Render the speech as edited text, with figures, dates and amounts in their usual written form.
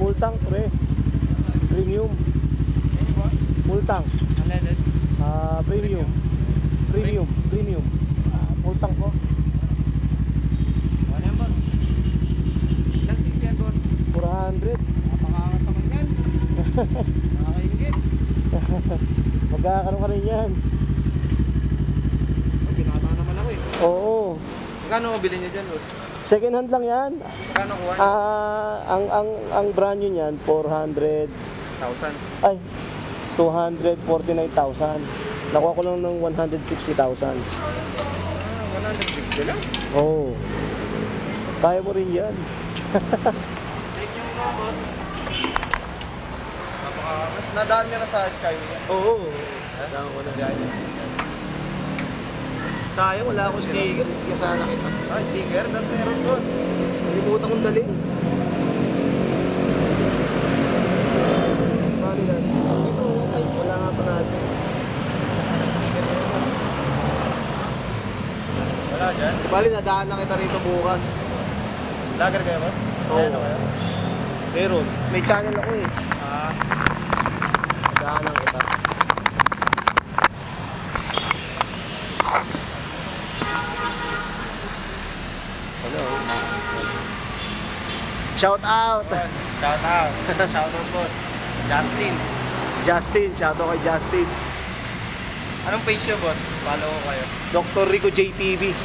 Full tank, pre. Premium. Full tank. Unleaded. Premium. Premium. Full tank po. Ano yan, boss? Ilang cc yan, boss? 400. Napakakas naman yan. Nakakaingit. Magkakaroon ka rin yan. Oh, binata naman ako eh. Oo. Magkano ko bilhin niya dyan, boss? Second hand lang yan. Magkano kuha niya? Ang brand new niyan 400. 1,000. Ay, 249,000. Nakuha ko lang ng 160,000. 160 lang? Oo. Kaya mo rin yan. Take yung mga, boss. Mas nadaan niya na sa Skyway yan. Oo. Nadaan ko na dyan. Sayang, wala akong sticker. Hindi sana kita. Sticker? Dahil meron, boss. Nalimutan kong dalhin. Paano yan? Ito, ay, wala nga pa natin. Sticker na yun. Wala dyan? Bali, nadaan na kita rito bukas. Lager kayo, boss? Oo. Ano kayo? Meron. May channel ako eh. Ah. Nadaan na kita. Hello. Shout out! Shout out. Shout out, boss. Justin. Justin, shout out kay Justin. Anong page niyo, boss? Follow ko kayo. Dr. Rico JTV.